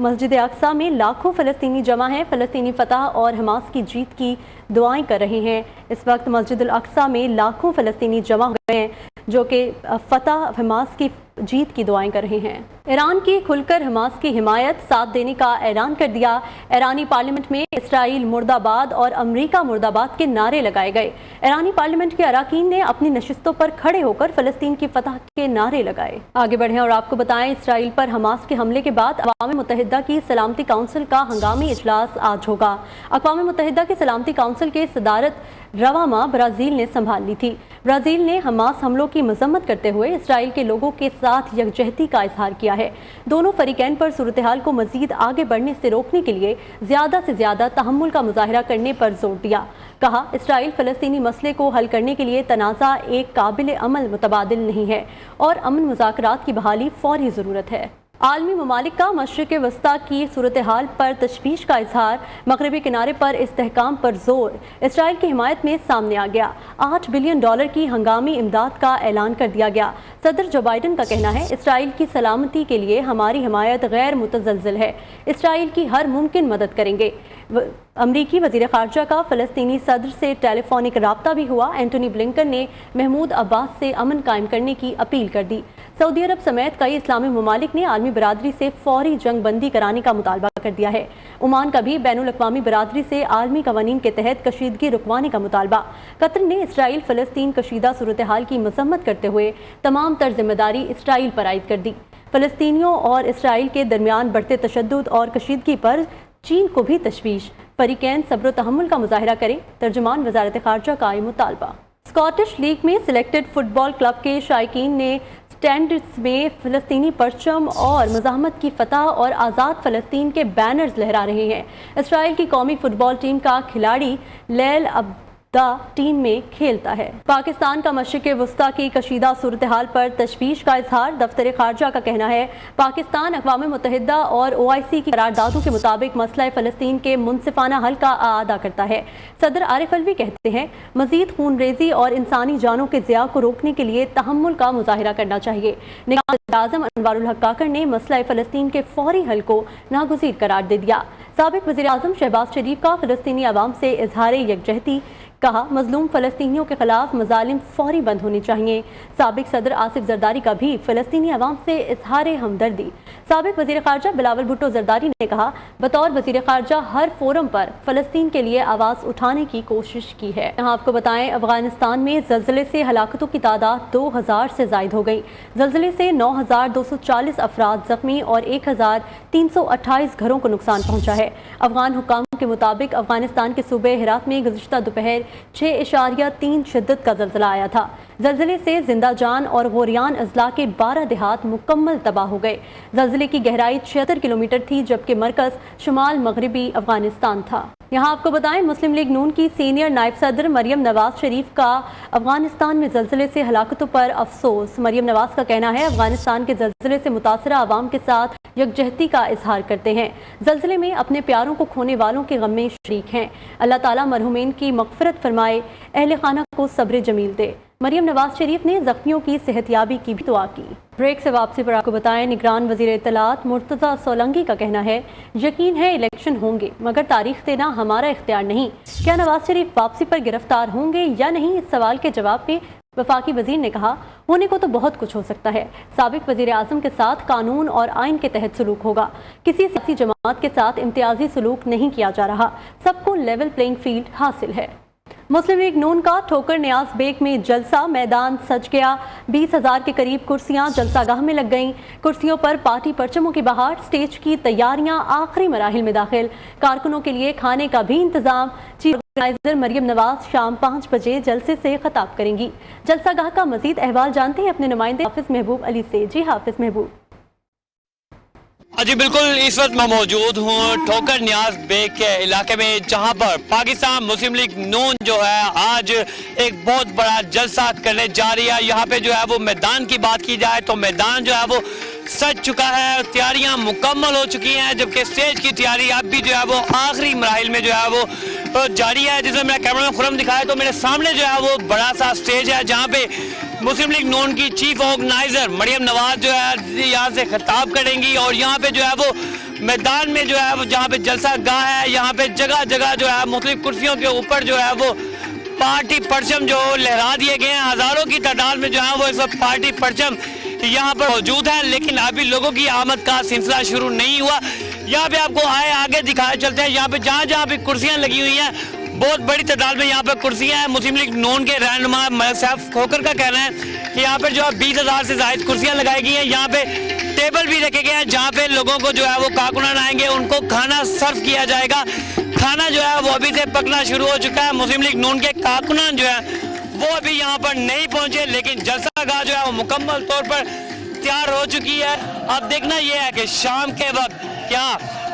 مسجد اقصی میں لاکھوں فلسطینی جمع ہیں، فلسطینی فتح اور حماس کی جیت کی دعائیں کر رہے ہیں۔ اس وقت مسجد الاقصی میں لاکھوں فلسطینی جمع ہوئے ہیں جو کہ فتح حماس کی جیت کی دعائیں کر رہے ہیں۔ ایران کی کھل کر حماس کی حمایت ساتھ دینے کا اعلان کر دیا۔ ایرانی پارلیمنٹ میں اسرائیل مرد آباد اور امریکہ مرد آباد کے نعرے لگائے گئے۔ ایرانی پارلیمنٹ کے اراکین نے اپنی نشستوں پر کھڑے ہو کر فلسطین کی فتح کے نعرے لگائے۔ آگے بڑھیں اور آپ کو بتائیں، اسرائیل پر حماس کے حملے کے بعد اقوام متحدہ کی سلامتی کونسل کا ہنگامی اجلاس آج ہوگا۔ اقوام متحدہ کی سلامتی کونسل کی صدارت رواں ماہ برازیل نے سنبھال لی تھی۔ برازیل نے حماس حملوں کی مذمت کرتے ہوئے اسرائیل کے لوگوں کے ساتھ یکجہتی کا اظہار کیا ہے۔ دونوں فریقین پر صورتحال کو مزید آگے بڑھنے سے روکنے کے لیے زیادہ سے زیادہ تحمل کا مظاہرہ کرنے پر زور دیا۔ کہا، اسرائیل فلسطینی مسئلے کو حل کرنے کے لیے تنازع ایک قابل عمل متبادل نہیں ہے اور امن مذاکرات کی بحالی فوری ضرورت ہے۔ عالمی ممالک کا مشرق وسطی کی صورتحال پر تشویش کا اظہار، مغربی کنارے پر استحکام پر زور، اسرائیل کی حمایت میں سامنے آ گیا۔ $8 بلین کی ہنگامی امداد کا اعلان کر دیا گیا۔ صدر جو بائیڈن کا کہنا ہے، اسرائیل کی سلامتی کے لیے ہماری حمایت غیر متزلزل ہے، اسرائیل کی ہر ممکن مدد کریں گے۔ امریکی وزیر خارجہ کا فلسطینی صدر سے ٹیلی فونک رابطہ بھی ہوا۔ اینٹونی بلنکن نے محمود عباس سے امن قائم کرنے کی اپیل کر دی۔ سعودی عرب سمیت کئی اسلامی ممالک نے عالمی برادری سے فوری جنگ بندی کرانے کا مطالبہ کر دیا ہے۔ عمان کا بھی بین الاقوامی برادری سے عالمی قوانین کے تحت کشیدگی رکوانے کا مطالبہ۔ قطر نے اسرائیل فلسطین کشیدہ صورتحال کی مذمت کرتے ہوئے تمام تر ذمہ داری اسرائیل پر عائد کر دی۔ فلسطینیوں اور اسرائیل کے درمیان بڑھتے تشدد اور کشیدگی پر چین کو بھی تشویش، فریقین صبر و تحمل کا مظاہرہ کریں، ترجمان وزارت خارجہ کا یہ مطالبہ۔ اسکاٹش لیگ میں سلیکٹڈ فٹ بال کلب کے شائقین نے سٹینڈز میں فلسطینی پرچم اور مزاحمت کی فتح اور آزاد فلسطین کے بینرز لہرا رہے ہیں۔ اسرائیل کی قومی فٹ بال ٹیم کا کھلاڑی لیل عبدہ ٹیم میں کھیلتا ہے۔ پاکستان کا مشرق وسطی کی کشیدہ صورتحال پر تشویش کا اظہار، دفتر خارجہ کا کہنا ہے پاکستان اقوام متحدہ اور OIC کی قراردادوں کے مطابق مسئلہ فلسطین کے منصفانہ حل کا اعادہ کرتا ہے۔ صدر عارف علوی کہتے ہیں، مزید خون ریزی اور انسانی جانوں کے ضیاع کو روکنے کے لیے تحمل کا مظاہرہ کرنا چاہیے۔ نائب صدر اعظم انوار الحق کاکڑ نے مسئلہ فلسطین کے فوری حل کو ناگزیر قرار دے دیا۔ سابق وزیر اعظم شہباز شریف کا فلسطینی عوام سے اظہار یکجہتی، کہا مظلوم فلسطینیوں کے خلاف مظالم فوری بند ہونے چاہیے۔ سابق صدر آصف زرداری کا بھی فلسطینی عوام سے اظہار ہمدردی۔ سابق وزیر خارجہ بلاول بھٹو زرداری نے کہا، بطور وزیر خارجہ ہر فورم پر فلسطین کے لیے آواز اٹھانے کی کوشش کی ہے۔ یہاں آپ کو بتائیں، افغانستان میں زلزلے سے ہلاکتوں کی تعداد 2000 سے زائد ہو گئی۔ زلزلے سے 9240 افراد زخمی اور 1328 گھروں کو نقصان پہنچا ہے۔ افغان حکام کے مطابق افغانستان کے صوبے ہرات میں گزشتہ دوپہر 6.3 شدت کا زلزلہ آیا تھا۔ زلزلے سے زندہ جان اور غوریان اضلاع کے 12 دیہات مکمل تباہ ہو گئے۔ زلزلے کی گہرائی 76 کلومیٹر تھی، جبکہ مرکز شمال مغربی افغانستان تھا۔ یہاں آپ کو بتائیں، مسلم لیگ نون کی سینئر نائب صدر مریم نواز شریف کا افغانستان میں زلزلے سے ہلاکتوں پر افسوس۔ مریم نواز کا کہنا ہے، افغانستان کے زلزلے سے متاثرہ عوام کے ساتھ یکجہتی کا اظہار کرتے ہیں۔ زلزلے میں اپنے پیاروں کو کھونے والوں کے غم میں شریک ہیں۔ اللہ تعالیٰ مرحومین کی مغفرت فرمائے، اہل خانہ کو صبر جمیل دے۔ مریم نواز شریف نے زخمیوں کی صحت یابی کی بھی دعا کی۔ بریک سے واپسی پر آپ کو بتائیں، نگران وزیر اطلاعات مرتضیٰ سولنگی کا کہنا ہے، یقین ہے الیکشن ہوں گے مگر تاریخ دینا ہمارا اختیار نہیں۔ کیا نواز شریف واپسی پر گرفتار ہوں گے یا نہیں، اس سوال کے جواب میں وفاقی وزیر نے کہا، ہونے کو تو بہت کچھ ہو سکتا ہے۔ سابق وزیر اعظم کے ساتھ قانون اور آئین کے تحت سلوک ہوگا۔ کسی سیاسی جماعت کے ساتھ امتیازی سلوک نہیں کیا جا رہا، سب کو لیول پلینگ فیلڈ حاصل ہے۔ مسلم لیگ نون کا ٹھوکر نیاز بیگ میں جلسہ، میدان سج گیا۔ 20,000 کے قریب کرسیاں جلسہ گاہ میں لگ گئیں۔ کرسیوں پر پارٹی پرچموں کی بہار، سٹیج کی تیاریاں آخری مراحل میں داخل۔ کارکنوں کے لیے کھانے کا بھی انتظام۔ چیف آرگنائزر مریم نواز شام 5 بجے جلسے سے خطاب کریں گی۔ جلسہ گاہ کا مزید احوال جانتے ہیں اپنے نمائندے حافظ محبوب علی سے۔ جی حافظ محبوب۔ جی بالکل، اس وقت میں موجود ہوں ٹھوکر نیاز بیگ کے علاقے میں، جہاں پر پاکستان مسلم لیگ نون جو ہے آج ایک بہت بڑا جلسہ کرنے جا رہی ہے۔ یہاں پہ جو ہے وہ میدان کی بات کی جائے تو میدان جو ہے وہ سج چکا ہے، تیاریاں مکمل ہو چکی ہیں، جبکہ سٹیج کی تیاری اب بھی جو ہے وہ آخری مراحل میں جو ہے وہ جاری ہے۔ جس میں میرا کیمرہ میں خرم دکھایا تو میرے سامنے جو ہے وہ بڑا سا سٹیج ہے، جہاں پہ مسلم لیگ نون کی چیف آرگنائزر مریم نواز جو ہے یہاں سے خطاب کریں گی، اور یہاں پہ جو ہے وہ میدان میں جو ہے وہ جہاں پہ جلسہ گاہ ہے یہاں پہ جگہ جگہ جو ہے مختلف کرسیوں کے اوپر جو ہے وہ پارٹی پرچم جو لہرا دیے گئے ہیں. ہزاروں کی تعداد میں جو ہے وہ اس وقت پارٹی پرچم یہاں پر موجود ہے, لیکن ابھی لوگوں کی آمد کا سلسلہ شروع نہیں ہوا. یہاں پہ آپ کو آگے دکھائے چلتے ہیں. یہاں پہ جہاں پہ کرسیاں لگی ہوئی ہیں بہت بڑی تعداد میں یہاں پہ کرسیاں ہیں. مسلم لیگ نون کے رہنما ملک صاحب کھوکر کا کہنا ہے کہ یہاں پر جو ہے 20,000 سے زائد کرسیاں لگائی گئی ہیں. یہاں پہ ٹیبل بھی رکھے گئے ہیں جہاں پہ لوگوں کو جو ہے وہ کارکنان آئیں گے ان کو کھانا سرو کیا جائے گا. کھانا جو ہے وہ ابھی سے پکنا شروع ہو چکا ہے. مسلم لیگ نون کے کارکنان جو ہے وہ ابھی یہاں پر نہیں پہنچے, لیکن جلسہ گاہ جو ہے وہ مکمل طور پر تیار ہو چکی ہے. اب دیکھنا یہ ہے کہ شام کے وقت کیا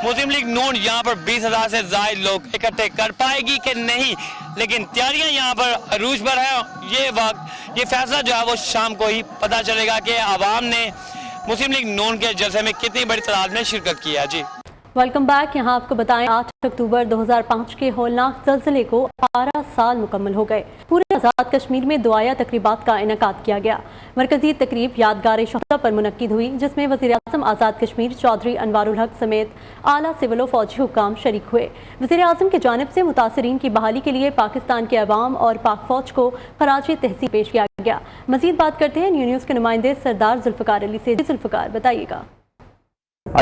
مسلم لیگ نون یہاں پر 20,000 سے زائد لوگ اکٹھے کر پائے گی کہ نہیں, لیکن تیاریاں یہاں پر عروج پر ہے. یہ فیصلہ جو ہے وہ شام کو ہی پتہ چلے گا کہ عوام نے مسلم لیگ نون کے جلسے میں کتنی بڑی تعداد میں شرکت کی ہے. جی ویلکم بیک. یہاں آپ کو بتائیں 8 اکتوبر 2005 کے ہولناک زلزلے کو 12 سال مکمل ہو گئے. پورے آزاد کشمیر میں دعائیہ تقریبات کا انعقاد کیا گیا. مرکزی تقریب یادگار شہداء پر منعقد ہوئی جس میں وزیر اعظم آزاد کشمیر چودھری انوار الحق سمیت اعلیٰ سول و فوجی حکام شریک ہوئے. وزیر اعظم کی جانب سے متاثرین کی بحالی کے لیے پاکستان کے عوام اور پاک فوج کو خراج تحسین پیش کیا گیا. مزید بات کرتے ہیں نیو نیوز کے نمائندے سردار ذوالفقار علی سے. ذوالفقار بتائیے گا.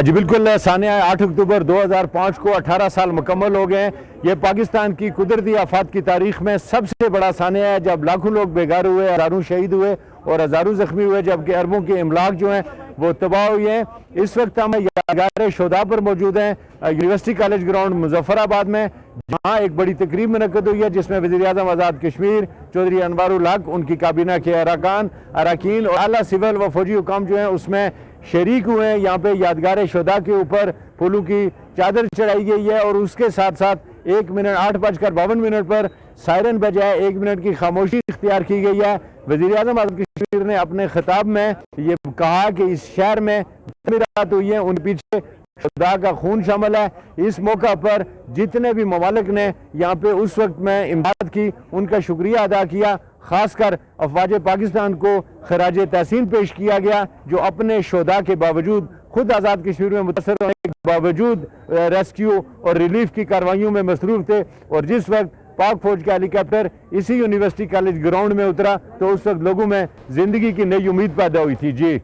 جی بالکل ثانیہ 8 اکتوبر 2005 کو 18 سال مکمل ہو گئے ہیں. یہ پاکستان کی قدرتی آفات کی تاریخ میں سب سے بڑا ثانیہ ہے جب لاکھوں لوگ بیگار ہوئے, ہزاروں شہید ہوئے اور ہزاروں زخمی ہوئے, جبکہ اربوں کے املاک جو ہیں وہ تباہ ہوئے ہیں. اس وقت ہم یادگار شہداء پر موجود ہیں یونیورسٹی کالج گراؤنڈ مظفر آباد میں, جہاں ایک بڑی تقریب منعقد ہوئی ہے جس میں وزیر اعظم آزاد کشمیر چودھری انوار الحق, ان کی کابینہ کے اراکین اور اعلیٰ سول و فوجی حکام جو ہیں اس میں شریک ہوئے ہیں. یہاں پہ یادگار شہداء کے اوپر پھولوں کی چادر چڑھائی گئی ہے اور اس کے ساتھ ساتھ 8:52 پر سائرن بجائے 1 منٹ کی خاموشی اختیار کی گئی ہے. وزیر اعظم آزاد کشمیر نے اپنے خطاب میں یہ کہا کہ اس شہر میں تعمیرات ہوئی ہیں ان پیچھے شہداء کا خون شامل ہے. اس موقع پر جتنے بھی ممالک نے یہاں پہ اس وقت میں امداد کی ان کا شکریہ ادا کیا. خاص کر افواج پاکستان کو خراج تحسین پیش کیا گیا جو اپنے شہداء کے باوجود خود آزاد کشمیر میں متاثر ہونے کے باوجود ریسکیو اور ریلیف کی کاروائیوں میں مصروف تھے. اور جس وقت پاک فوج کا ہیلی کاپٹر اسی یونیورسٹی کالج گراؤنڈ میں اترا تو اس وقت لوگوں میں زندگی کی نئی امید پیدا ہوئی تھی. جی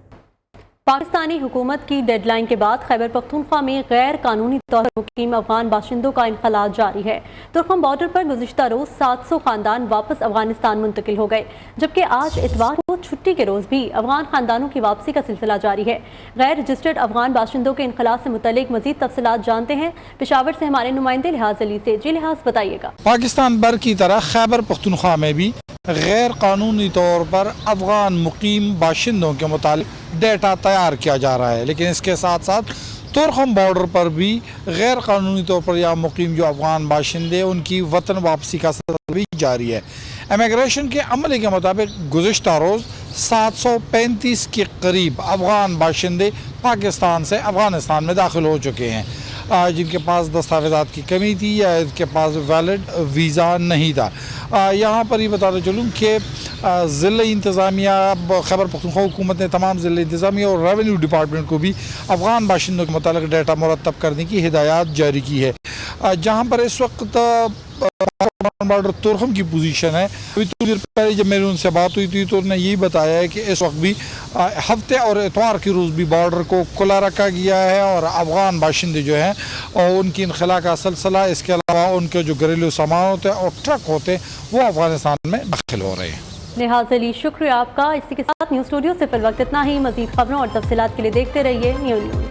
پاکستانی حکومت کی ڈیڈ لائن کے بعد خیبر پختونخوا میں غیر قانونی طور پر مقیم افغان باشندوں کا انخلاء جاری ہے. ترکھم بارڈر پر گزشتہ روز 700 خاندان واپس افغانستان منتقل ہو گئے, جبکہ آج اتوار کو چھٹی کے روز بھی افغان خاندانوں کی واپسی کا سلسلہ جاری ہے. غیر رجسٹرڈ افغان باشندوں کے انخلاء سے متعلق مزید تفصیلات جانتے ہیں پشاور سے ہمارے نمائندے لحاظ علی سے. جی لحاظ بتائیے گا. پاکستان بھر کی طرح خیبر پختونخوا میں بھی غیر قانونی طور پر افغان مقیم باشندوں کے متعلق ڈیٹا تیار کیا جا رہا ہے, لیکن اس کے ساتھ ساتھ ترکھم بارڈر پر بھی غیر قانونی طور پر یا مقیم جو افغان باشندے ان کی وطن واپسی کا سلسلہ بھی جاری ہے. امیگریشن کے عملے کے مطابق گزشتہ روز 735 کے قریب افغان باشندے پاکستان سے افغانستان میں داخل ہو چکے ہیں جن کے پاس دستاویزات کی کمی تھی یا ان کے پاس ویلڈ ویزا نہیں تھا. یہاں پر یہ بتاتے چلوں کہ ضلع انتظامیہ خیبر پختونخوا حکومت نے تمام ضلع انتظامیہ اور ریونیو ڈپارٹمنٹ کو بھی افغان باشندوں کے متعلق ڈیٹا مرتب کرنے کی ہدایات جاری کی ہے. جہاں پر اس وقت بارڈر ترکھم کی پوزیشن ہے, ابھی تھوڑی دیر پہلے جب میری ان سے بات ہوئی تھی تو انہوں نے یہی بتایا ہے کہ اس وقت بھی ہفتے اور اتوار کے روز بھی بارڈر کو کھلا رکھا گیا ہے اور افغان باشندے جو ہیں اور ان کی انخلاء کا سلسلہ, اس کے علاوہ ان کے جو گھریلو سامان ہوتے ہیں اور ٹرک ہوتے ہیں وہ افغانستان میں داخل ہو رہے ہیں. لحاظ علی شکریہ آپ کا. اسی کے ساتھ نیوز اسٹوڈیو سے فی الوقت اتنا ہی. مزید خبروں اور تفصیلات کے لیے دیکھتے رہیے نیو نیوز.